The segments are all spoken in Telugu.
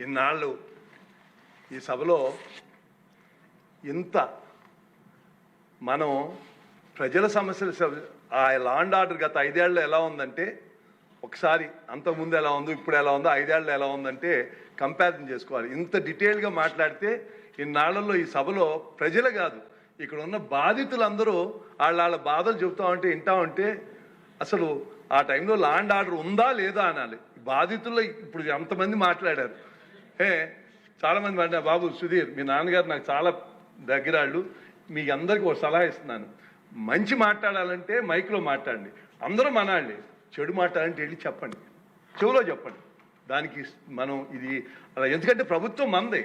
ఇన్నాళ్ళు ఈ సభలో ఇంత మనం ప్రజల సమస్యలు ఆ లా అండ్ ఆర్డర్ గత 5 ఏళ్ళలో ఎలా ఉందంటే ఒకసారి అంతకుముందు ఎలా ఉందో ఇప్పుడు ఎలా ఉందో 5 ఏళ్ళలో ఎలా ఉందంటే కంపారిజన్ చేసుకోవాలి. ఇంత డీటెయిల్గా మాట్లాడితే ఇన్నాళ్లలో ఈ సభలో ప్రజలు కాదు ఇక్కడ ఉన్న బాధితులందరూ వాళ్ళ బాధలు చెబుతా ఉంటే వింటా ఉంటే అసలు ఆ టైంలో లా అండ్ ఆర్డర్ ఉందా లేదా అనాలి. బాధితుల్లో ఇప్పుడు ఎంతమంది మాట్లాడారు. చాలామంది మాట్లాడారు. బాబు సుధీర్, మీ నాన్నగారు నాకు చాలా దగ్గరాళ్ళు, మీ అందరికీ ఒక సలహా ఇస్తున్నాను. మంచి మాట్లాడాలంటే మైక్లో మాట్లాడండి, అందరూ మనాలి. చెడు మాట్లాడాలంటే వెళ్ళి చెప్పండి, చెవులో చెప్పండి. దానికి మనం ఇది అలా, ఎందుకంటే ప్రభుత్వం మందే.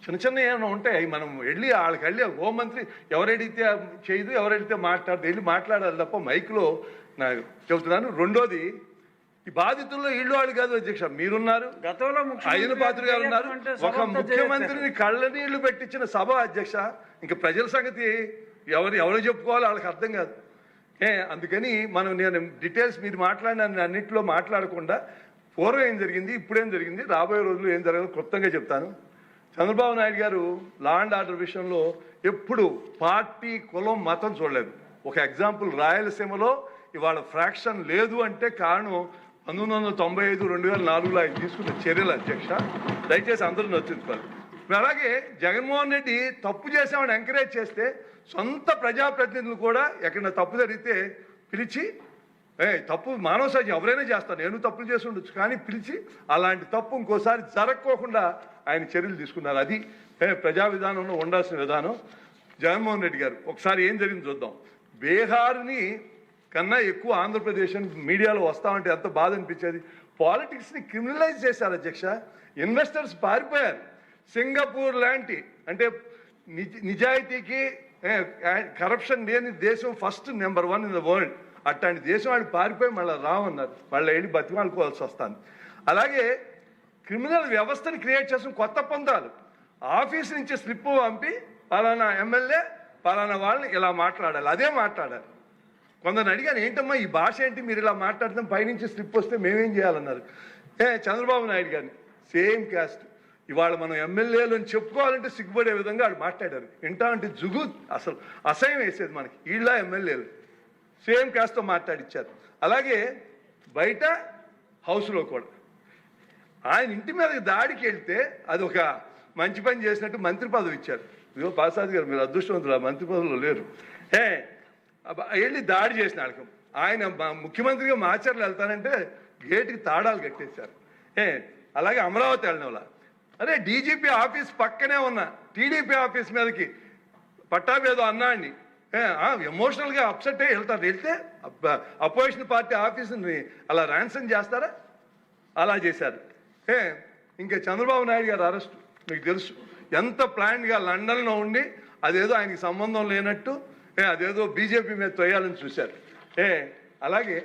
చిన్న చిన్న ఏమైనా ఉంటాయి, మనం వెళ్ళి వాళ్ళకి వెళ్ళి హోంమంత్రి ఎవరెడితే చేయదు, ఎవరెడితే మాట్లాడదు, వెళ్ళి మాట్లాడాలి తప్ప మైక్లో నాకు చెబుతున్నాను. రెండోది, ఈ బాధితుల్లో ఇళ్ళు వాళ్ళు కాదు అధ్యక్ష, మీరున్నారు, గతంలో అయ్యన పాత్ర గారు ఉన్నారు. ఒక ముఖ్యమంత్రిని కళ్ళ నీళ్లు పెట్టించిన సభ అధ్యక్ష. ఇంకా ప్రజల సంగతి ఎవరు చెప్పుకోవాలో వాళ్ళకి అర్థం కాదు. అందుకని నేను డీటెయిల్స్ మీరు మాట్లాడిన అన్నింటిలో మాట్లాడకుండా పూర్వం ఏం జరిగింది, ఇప్పుడేం జరిగింది, రాబోయే రోజులు ఏం జరగదు క్లుప్తంగా చెప్తాను. చంద్రబాబు నాయుడు గారు లా అండ్ ఆర్డర్ విషయంలో ఎప్పుడు పార్టీ, కులం, మతం చూడలేదు. ఒక ఎగ్జాంపుల్, రాయలసీమలో ఇవాళ ఫ్రాక్షన్ లేదు అంటే కారణం 1995, 2004లో ఆయన తీసుకున్న చర్యలు అధ్యక్ష. దయచేసి అందరూ నచ్చుకోవాలి. అలాగే జగన్మోహన్ రెడ్డి తప్పు చేసామని ఎంకరేజ్ చేస్తే సొంత ప్రజాప్రతినిధులు కూడా ఎక్కడైనా తప్పు జరిగితే పిలిచి, తప్పు మానవ సహజం, ఎవరైనా చేస్తారు, నేను తప్పులు చేసి ఉండొచ్చు, కానీ పిలిచి అలాంటి తప్పు ఇంకోసారి జరగకోకుండా ఆయన చర్యలు తీసుకున్నారు. అది ప్రజా విధానంలో ఉండాల్సిన విధానం. జగన్మోహన్ రెడ్డి గారు ఒకసారి ఏం జరిగింది చూద్దాం. బీహార్ని కన్నా ఎక్కువ ఆంధ్రప్రదేశ్ మీడియాలో వస్తామంటే ఎంత బాధ అనిపించేది. పాలిటిక్స్ని క్రిమినలైజ్ చేశారు అధ్యక్ష. ఇన్వెస్టర్స్ పారిపోయారు. సింగపూర్ లాంటి, అంటే నిజాయితీకి కరప్షన్ లేని దేశం, first number 1 in the world, అట్లాంటి దేశం వాళ్ళు పారిపోయి మళ్ళీ రామన్నారు. మళ్ళీ వెళ్ళి బతిమాలుకోవాల్సి వస్తుంది. అలాగే క్రిమినల్ వ్యవస్థని క్రియేట్ చేసిన కొత్త పందాలు. ఆఫీస్ నుంచి స్లిప్ పంపి పలానా ఎమ్మెల్యే పలానా వాళ్ళని ఇలా మాట్లాడాలి, అదే మాట్లాడాలి. కొందరిని అడిగాను, ఏంటమ్మా ఈ భాష ఏంటి, మీరు ఇలా మాట్లాడతాం, పైనుంచి స్లిప్ వస్తే మేమేం చేయాలన్నారు. చంద్రబాబు నాయుడు గారిని సేమ్ క్యాస్ట్, ఇవాళ మనం ఎమ్మెల్యేలను చెప్పుకోవాలంటే సిగ్గుపడే విధంగా వాళ్ళు మాట్లాడారు. వింటా అంటే జుగు, అసలు అసహ్యం వేసేది మనకి. వీళ్ళ ఎమ్మెల్యేలు సేమ్ క్యాస్ట్తో మాట్లాడిచ్చారు. అలాగే బయట హౌస్లో కూడా ఆయన ఇంటి మీద దాడికి వెళ్తే అది ఒక మంచి పని చేసినట్టు మంత్రి పదవి ఇచ్చారు. ఇదిగో ప్రసాద్ గారు, మీరు అదృష్టవంతులు, ఆ మంత్రి పదవిలో లేరు. వెళ్ళి దాడి చేసిన వాళ్ళకి ఆయన ముఖ్యమంత్రిగా మాచర్లు వెళ్తానంటే గేటుకి తాళాలు కట్టేశారు. అలాగే అమరావతి వెళ్ళిన వాళ్ళ, అరే డీజీపీ ఆఫీస్ పక్కనే ఉన్న టీడీపీ ఆఫీస్ మీదకి పట్టాభేదో అన్నాడిని ఎమోషనల్గా అప్సెట్ అయ్యి వెళ్తారు. వెళ్తే అపోజిషన్ పార్టీ ఆఫీసుని అలా ర్యాన్సమ్ చేస్తారా, అలా చేశారు. ఇంకా చంద్రబాబు నాయుడు గారు అరెస్ట్ మీకు తెలుసు. ఎంత ప్లాన్గా లండన్లో ఉండి అదేదో ఆయనకి సంబంధం లేనట్టు అదేదో బీజేపీ మీద తొయ్యాలని చూశారు. అలాగే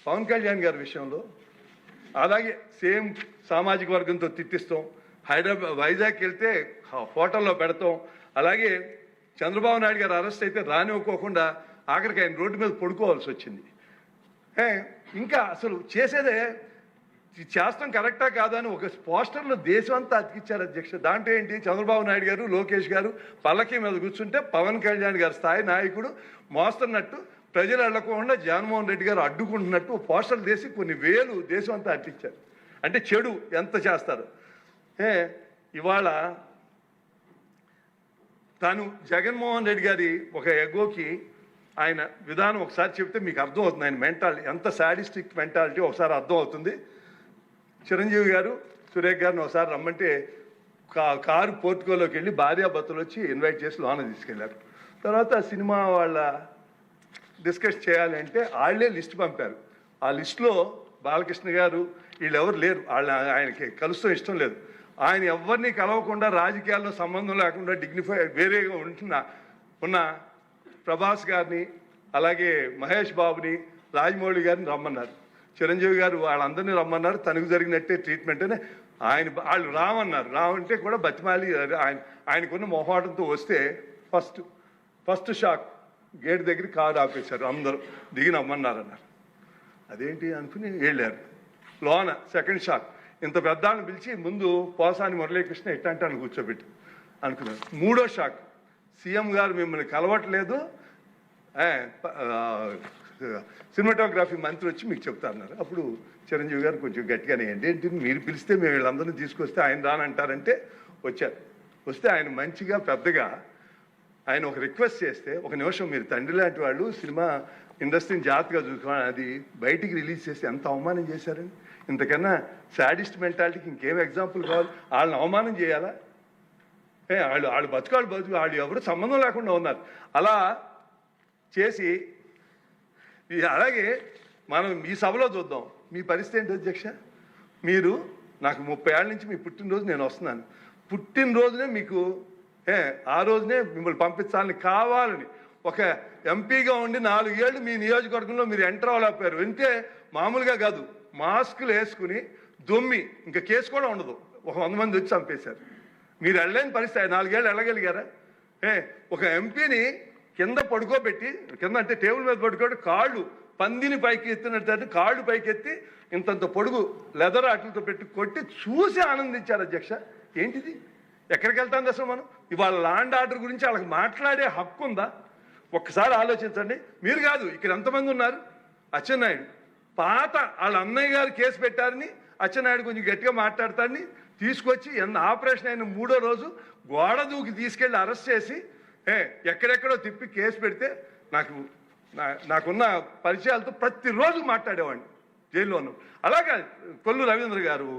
పవన్ కళ్యాణ్ గారి విషయంలో అలాగే సేమ్ సామాజిక వర్గంతో తిట్టిస్తాం. వైజాగ్ వెళ్తే హోటల్లో పెడతాం. అలాగే చంద్రబాబు నాయుడు గారు అరెస్ట్ అయితే రానివ్వకోకుండా ఆఖరికి ఆయన రోడ్డు మీద పడుకోవాల్సి వచ్చింది. ఇంకా అసలు చేసేదే చేస్తాం కరెక్టా కాదా అని ఒక పోస్టర్లో దేశం అంతా అతికిచ్చారు అధ్యక్ష. దాంట్లో ఏంటి, చంద్రబాబు నాయుడు గారు, లోకేష్ గారు పల్లకి మీద కూర్చుంటే పవన్ కళ్యాణ్ గారు స్థాయి నాయకుడు మోస్తున్నట్టు, ప్రజలు వెళ్ళకుండా జగన్మోహన్ రెడ్డి గారు అడ్డుకుంటున్నట్టు పోస్టర్లు తీసి కొన్ని వేలు దేశం అంతా అతికిచ్చారు. అంటే చెడు ఎంత చేస్తారు. ఇవాళ తాను జగన్మోహన్ రెడ్డి గారి ఒక ఎగోకి ఆయన విధానం ఒకసారి చెప్తే మీకు అర్థం అవుతుంది. ఆయన మెంటాలిటీ ఎంత సాడిస్టిక్ మెంటాలిటీ ఒకసారి అర్థం అవుతుంది. చిరంజీవి గారు, సురేఖ్ గారిని ఒకసారి రమ్మంటే కారు పోర్టుకోలోకి వెళ్ళి భార్యాభర్తలు వచ్చి ఇన్వైట్ చేసి లోన తీసుకెళ్లారు. తర్వాత సినిమా వాళ్ళ డిస్కస్ చేయాలి అంటే వాళ్ళే లిస్ట్ పంపారు. ఆ లిస్టులో బాలకృష్ణ గారు వీళ్ళెవరు లేరు. ఆయనకి కలుస్తూ ఇష్టం లేదు. ఆయన ఎవరిని కలవకుండా, రాజకీయాల్లో సంబంధం లేకుండా డిగ్నిఫై వేరేగా ఉన్న ప్రభాస్ గారిని, అలాగే మహేష్ బాబుని, రాజమౌళి గారిని రమ్మన్నారు. చిరంజీవి గారు వాళ్ళందరినీ రమ్మన్నారు. తనకు జరిగినట్టే ట్రీట్మెంట్ అని వాళ్ళు రామన్నారు. రావంటే కూడా బతిమాలి ఆయనకున్న మొహాటంతో వస్తే ఫస్ట్ షాక్ గేట్ దగ్గర కారు ఆపేశారు. అందరూ దిగి నమ్మన్నారన్నారు. అదేంటి అనుకుని వెళ్ళారు. లోన సెకండ్ షాక్ ఇంత పెద్దాన్ని పిలిచి ముందు పోసాని మురళీకృష్ణ ఇట్లాంటి కూర్చోబెట్టి అనుకున్నాను. మూడో షాక్, సీఎం గారు మిమ్మల్ని కలవట్లేదు, సినిమాటోగ్రఫీ మంత్రి వచ్చి మీకు చెప్తా అన్నారు. అప్పుడు చిరంజీవి గారు కొంచెం గట్టిగానే ఏంటి మీరు పిలిస్తే మేము వీళ్ళందరినీ తీసుకొస్తే ఆయన రానంటారంటే వచ్చారు. వస్తే ఆయన మంచిగా పెద్దగా ఆయన ఒక రిక్వెస్ట్ చేస్తే, ఒక నిమిషం మీరు తండ్రి లాంటి వాళ్ళు సినిమా ఇండస్ట్రీని జాగ్రత్తగా చూసుకోవాలి, అది బయటికి రిలీజ్ చేసి ఎంత అవమానం చేశారండి. ఇంతకన్నా సాడిస్ట్ మెంటాలిటీకి ఇంకేం ఎగ్జాంపుల్ కావాలి? వాళ్ళని అవమానం చేయాలా? వాళ్ళు బతుకు వాళ్ళు ఎవరు సంబంధం లేకుండా ఉన్నారు. అలా చేసి అలాగే మనం ఈ సభలో చూద్దాం. మీ పరిస్థితి ఏంటి అధ్యక్ష? మీరు నాకు 30 ఏళ్ళ నుంచి మీ పుట్టినరోజు నేను వస్తున్నాను, పుట్టినరోజునే మీకు ఆ రోజునే మిమ్మల్ని పంపించాలని కావాలని ఒక ఎంపీగా ఉండి 4 ఏళ్ళు మీ నియోజకవర్గంలో మీరు ఎంటర్ అవ్వలేకపోయారు. వింటే మామూలుగా కాదు, మాస్కులు వేసుకుని దొమ్మి ఇంకా కేసు కూడా ఉండదు, ఒక 100 మంది వచ్చి చంపేశారు. మీరు వెళ్ళలేని పరిస్థితి. 4 ఏళ్ళు వెళ్ళగలిగారా? ఒక ఎంపీని కింద పడుకోబెట్టి, కింద అంటే టేబుల్ మీద పడుకోబెట్టి కాళ్ళు పందిని పైకి ఎత్తినట్టు కాళ్ళు పైకి ఎత్తి ఇంతంత పొడుగు లెదర్ ఆటలతో పెట్టి కొట్టి చూసి ఆనందించారు అధ్యక్ష. ఏంటిది? ఎక్కడికి వెళ్తాంది అసలు మనం? ఇవాళ ల్యాండ్ ఆర్డర్ గురించి వాళ్ళకి మాట్లాడే హక్కు ఉందా? ఒక్కసారి ఆలోచించండి. మీరు కాదు, ఇక్కడ ఎంతమంది ఉన్నారు? అచ్చెన్నాయుడు పాత వాళ్ళ అన్నయ్య గారు కేసు పెట్టారని అచ్చెన్నాయుడు కొంచెం గట్టిగా మాట్లాడతాడని తీసుకొచ్చి ఆపరేషన్ అయిన 3వ రోజు గోడ దూకి తీసుకెళ్ళి అరెస్ట్ చేసి ఎక్కడెక్కడో తిప్పి కేసు పెడితే నాకున్న పరిచయాలతో ప్రతిరోజు మాట్లాడేవాడిని జైల్లోనూ. అలాగా కొల్లు రవీంద్ర గారు,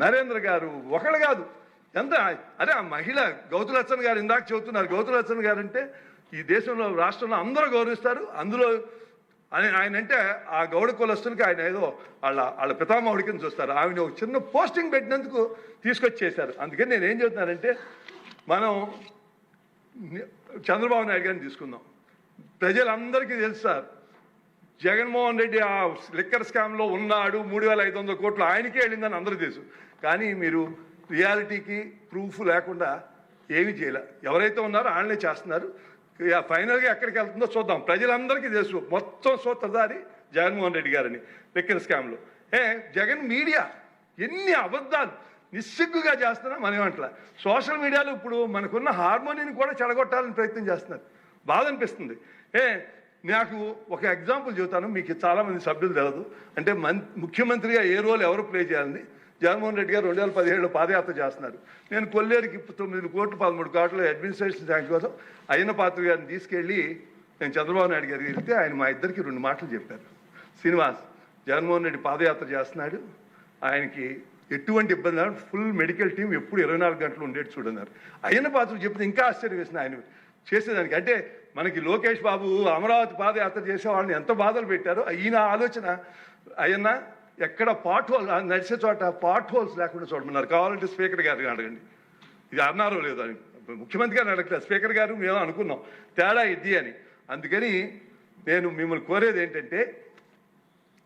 నరేంద్ర గారు, ఒకళ్ళు కాదు ఎంత. అరే ఆ మహిళ గౌతులచ్చన్ గారు ఇందాక చెబుతున్నారు. గౌతులచ్చన్ గారు అంటే ఈ దేశంలో రాష్ట్రంలో అందరూ గౌరవిస్తారు. అందులో ఆయన అంటే ఆ గౌడ కులస్తులకి ఆయన ఏదో వాళ్ళ పితామహుడి కింద చూస్తారు. ఆమె ఒక చిన్న పోస్టింగ్ పెట్టినందుకు తీసుకొచ్చి చేశారు. అందుకని నేను ఏం చెబుతున్నానంటే, మనం చంద్రబాబు నాయుడు గారిని తీసుకుందాం. ప్రజలందరికీ తెలుసు సార్, జగన్మోహన్ రెడ్డి ఆ లిక్కర్ స్కామ్లో ఉన్నాడు, 3,500 కోట్లు ఆయనకే వెళ్ళిందని అందరూ తెలుసు. కానీ మీరు రియాలిటీకి ప్రూఫ్ లేకుండా ఏమీ చేయలే. ఎవరైతే ఉన్నారో వాళ్ళనే చేస్తున్నారు. ఫైనల్గా ఎక్కడికి వెళ్తుందో చూద్దాం. ప్రజలందరికీ తెలుసు మొత్తం సూత్రధారి జగన్మోహన్ రెడ్డి గారని లిక్కర్ స్కామ్లో. జగన్ మీడియా ఎన్ని అబద్ధాలు నిస్సిగ్గుగా చేస్తున్నా మనం ఏమంటలా. సోషల్ మీడియాలో ఇప్పుడు మనకున్న హార్మోనీని కూడా చెడగొట్టాలని ప్రయత్నం చేస్తున్నారు. బాధ అనిపిస్తుంది. నాకు ఒక ఎగ్జాంపుల్ చెబుతాను, మీకు చాలామంది సభ్యులు తెలియదు. అంటే ముఖ్యమంత్రిగా ఏ రోల్ ఎవరు ప్లే చేయాలని జగన్మోహన్ రెడ్డి గారు 2017లో పాదయాత్ర చేస్తున్నారు. నేను కొల్లేరుకి 9 కోట్లు 13 కోట్లు అడ్మినిస్ట్రేషన్ శాంక్ కోసం అయ్యన్న పాత్ర గారిని తీసుకెళ్ళి నేను చంద్రబాబు నాయుడు గారికి వెళ్తే ఆయన మా ఇద్దరికి 2 మాటలు చెప్పారు. శ్రీనివాస్, జగన్మోహన్ రెడ్డి పాదయాత్ర చేస్తున్నాడు, ఆయనకి ఎటువంటి ఇబ్బంది లేదు, ఫుల్ మెడికల్ టీం ఎప్పుడు 24 గంటలు ఉండేది చూడన్నారు. అయ్యన్న పాత్ర చెప్తే ఇంకా ఆశ్చర్యం వేసింది ఆయన చేసేదానికి. అంటే మనకి లోకేష్ బాబు అమరావతి పాదయాత్ర చేసే వాళ్ళని ఎంత బాధలు పెట్టారో ఈయన ఆలోచన. అయ్యన్న ఎక్కడ పాట్ హోల్ నడిచే చోట పాట్ హోల్స్ లేకుండా చూడమన్నారు. కావాలంటే స్పీకర్ గారిని అడగండి, ఇది అన్నారో లేదో అని. ముఖ్యమంత్రి గారిని అడగలేదు, స్పీకర్ గారు మేము అనుకున్నాం తేడా ఇది అని. అందుకని నేను మిమ్మల్ని కోరేది ఏంటంటే,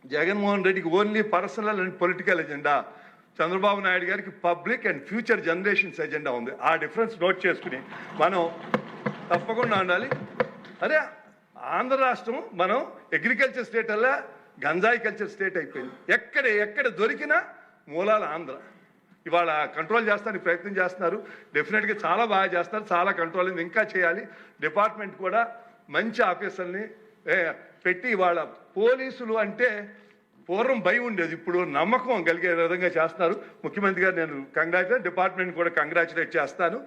జగన్మోహన్ రెడ్డికి only personal and political agenda, Chandrababu Naidu గారికి public and future generations agenda ఉంది. ఆ డిఫరెన్స్ నోట్ చేసుకుని మనం తప్పకుండా ఉండాలి. అరే ఆంధ్ర రాష్ట్రం మనం అగ్రికల్చర్ స్టేట్ అలా గంజాయి కల్చర్ స్టేట్ అయిపోయింది. ఎక్కడ దొరికినా మూలాల ఆంధ్ర. ఇవాళ కంట్రోల్ చేస్తానికి ప్రయత్నం చేస్తున్నారు. డెఫినెట్గా చాలా బాగా చేస్తారు, చాలా కంట్రోల్ ఇంకా చేయాలి. డిపార్ట్మెంట్ కూడా మంచి ఆఫీసర్ని పెట్టి ఇవాళ పోలీసులు అంటే పూర్వం భయం ఉండేది, ఇప్పుడు నమ్మకం కలిగే విధంగా చేస్తున్నారు. ముఖ్యమంత్రి గారు నేను కంగ్రాచులేట్, డిపార్ట్మెంట్ కూడా కంగ్రాచులేట్ చేస్తాను.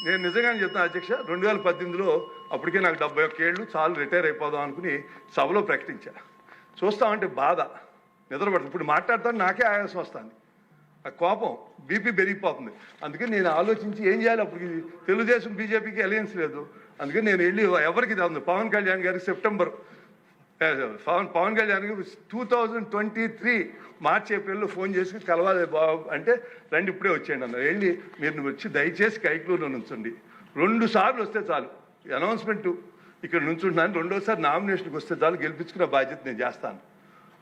నేను నిజంగానే చెప్తాను అధ్యక్ష, 2018లో అప్పటికే నాకు 71 ఏళ్ళు, చాలు రిటైర్ అయిపోదాం అనుకుని సభలో ప్రకటించా. చూస్తామంటే బాధ నిద్రపడుతుంది. ఇప్పుడు మాట్లాడతాను నాకే ఆయాసం వస్తుంది, ఆ కోపం బీపీ పెరిగిపోతుంది. అందుకని నేను ఆలోచించి ఏం చేయాలి. అప్పటికి తెలుగుదేశం బీజేపీకి అలయన్స్ లేదు. అందుకని నేను వెళ్ళి ఎవరికి ఉంది పవన్ కళ్యాణ్ గారికి సెప్టెంబర్ పవన్ కళ్యాణ్ గారు 2023 మార్చి ఏప్రిల్లో ఫోన్ చేసి కలవాలి బాబు అంటే రండి ఇప్పుడే వచ్చేయండి అన్నారు. వెళ్ళి మీరు వచ్చి దయచేసి కైక్లూరులో నుంచండి, 2 సార్లు వస్తే చాలు, అనౌన్స్మెంట్ ఇక్కడ నుంచుంటున్నాను, 2వసారి నామినేషన్కి వస్తే చాలు, గెలిపించుకున్న బాధ్యత నేను చేస్తాను.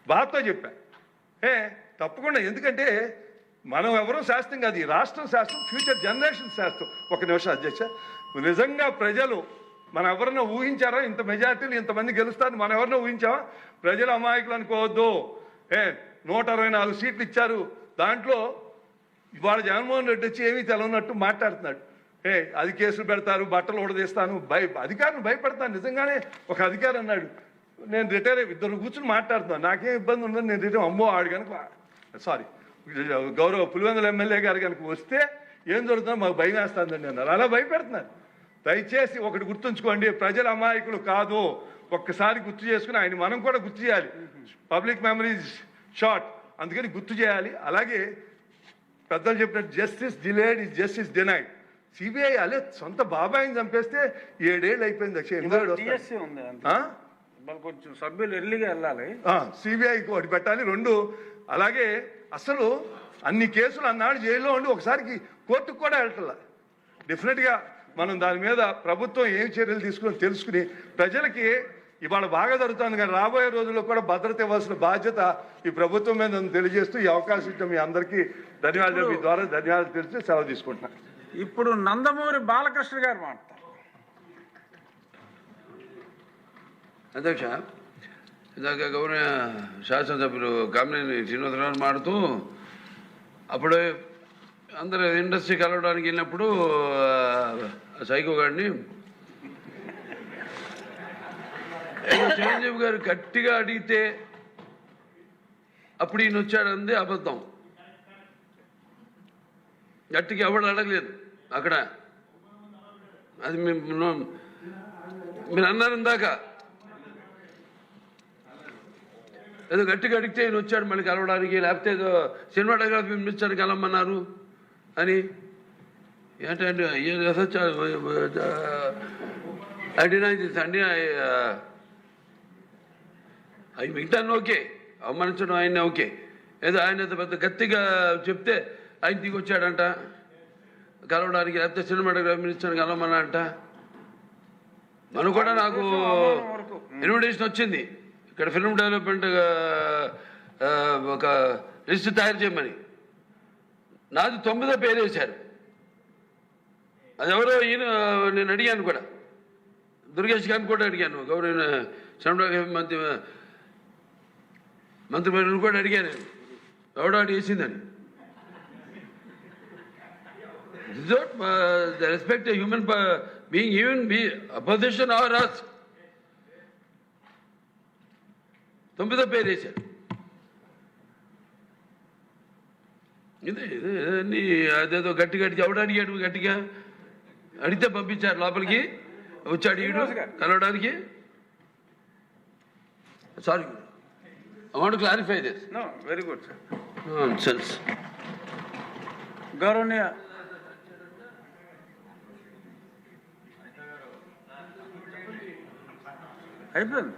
బాధతో చెప్పా. తప్పకుండా, ఎందుకంటే మనం ఎవరో శాస్త్రం కాదు, ఈ రాష్ట్రం శాస్త్రం, ఫ్యూచర్ జనరేషన్ శాస్త్రం. ఒక నిమిషం అధ్యక్ష, నిజంగా ప్రజలు మనం ఎవరన్నా ఊహించారా ఇంత మెజార్టీలు ఇంతమంది గెలుస్తారు? మనం ఎవరన్నా ఊహించామా? ప్రజలు అమాయకులు అనుకోవద్దు. 164 సీట్లు ఇచ్చారు. దాంట్లో ఇవాళ జగన్మోహన్ రెడ్డి వచ్చి ఏమీ తెలవనట్టు మాట్లాడుతున్నాడు. అది కేసులు పెడతారు, బట్టలు ఉడదీస్తాను, అధికారులు భయపడతాను. నిజంగానే ఒక అధికారి అన్నాడు, నేను రిటైర్ ఇద్దరు కూర్చుని మాట్లాడుతున్నాను, నాకేం ఇబ్బంది ఉండదు, నేను రిటైర్ అమ్మో ఆడు కనుక సారీ గౌరవ పులివెందుల ఎమ్మెల్యే గారు కనుక వస్తే ఏం జరుగుతుందో మాకు భయం వేస్తుందండి అన్నారు. అలా భయపెడుతున్నారు. దయచేసి ఒకటి గుర్తుంచుకోండి, ప్రజల అమాయకులు కాదు. ఒక్కసారి గుర్తు చేసుకుని ఆయన మనం కూడా గుర్తు చేయాలి. పబ్లిక్ మెమరీస్ షార్ట్, అందుకని గుర్తు చేయాలి. అలాగే పెద్దలు చెప్పినట్టు justice delayed is justice denied. CBI అలే సొంత బాబాయిని చంపేస్తే 7 ఏళ్ళు అయిపోయింది. కొంచెం సభ్యులు ఎర్లీగా వెళ్ళాలి, సిబిఐకి ఒకటి పెట్టాలి. 2 అలాగే అసలు అన్ని కేసులు అన్నాడు జైల్లో ఉండి ఒకసారికి కోర్టుకు కూడా వెళ్ళట్లా. డెఫినెట్గా మనం దాని మీద ప్రభుత్వం ఏం చర్యలు తీసుకుని తెలుసుకుని ప్రజలకి ఇవాళ బాగా జరుగుతుంది, కానీ రాబోయే రోజుల్లో కూడా భద్రత ఇవ్వాల్సిన బాధ్యత ఈ ప్రభుత్వం మీద తెలియజేస్తూ ఈ అవకాశం ఇచ్చిన మీ అందరికీ ధన్యవాదాలు. మీ ద్వారా ధన్యవాదాలు తెలిసి సెలవు తీసుకుంటున్నాను. ఇప్పుడు నందమూరి బాలకృష్ణ గారు మాట్లాడతారు. అధ్యక్ష, ఇందాక గౌరవ శాసనసభ్యులు కామినేని శ్రీనివాసరావు మాడుతూ అప్పుడు అందరూ ఇండస్ట్రీ కలవడానికి వెళ్ళినప్పుడు సైకో గారిని చిరంజీవి గారు గట్టిగా అడిగితే అప్పుడు ఈయన వచ్చాడంది అబద్ధం. గట్టిగా ఎవడు అడగలేదు అక్కడ. అది మీరు అన్నారు ఇందాక, ఏదో గట్టిగా అడిగితే ఈయన వచ్చాడు మళ్ళీ కలవడానికి, లేకపోతే ఏదో సినిమాటోగ్రఫీ మినిస్టర్ కలవమన్నారు అని. ఏంటంటే అవి మిగతాన్ని ఓకే, అవమానించడం ఆయన ఓకే, ఏదో ఆయన పెద్ద గట్టిగా చెప్తే ఆయన దిగి వచ్చాడంట కలవడానికి, లేకపోతే సినిమాటోగ్రఫీ మినిస్టర్ కలవమన్నా అంట. మనం కూడా నాకు ఇన్విటేషన్ వచ్చింది ఇక్కడ ఫిల్మ్ డెవలప్మెంట్ ఒక లిస్ట్ తయారు చేయమని. నాది 9వ పేరు వేశారు. అది ఎవరో ఈయన నేను అడిగాను కూడా, దుర్గేష్ గారిని కూడా అడిగాను, గౌరవ సినిమాటోగ్రఫీ మంత్రివర్యులు కూడా అడిగాను, ఎవడో అడిగేసిందని. The respect a human being, even be opposition or us. 9వ పేరు వేశారు. ఇదే అదేదో గట్టిగా ఎవడు అడిగాడు, గట్టిగా అడిగితే పంపించారు లోపలికి, వచ్చాడు ఈడు కలవడానికి. Sorry, I want to clarify this. No, very good, sir. Nonsense. గౌరవనీయ అయిపోయింది.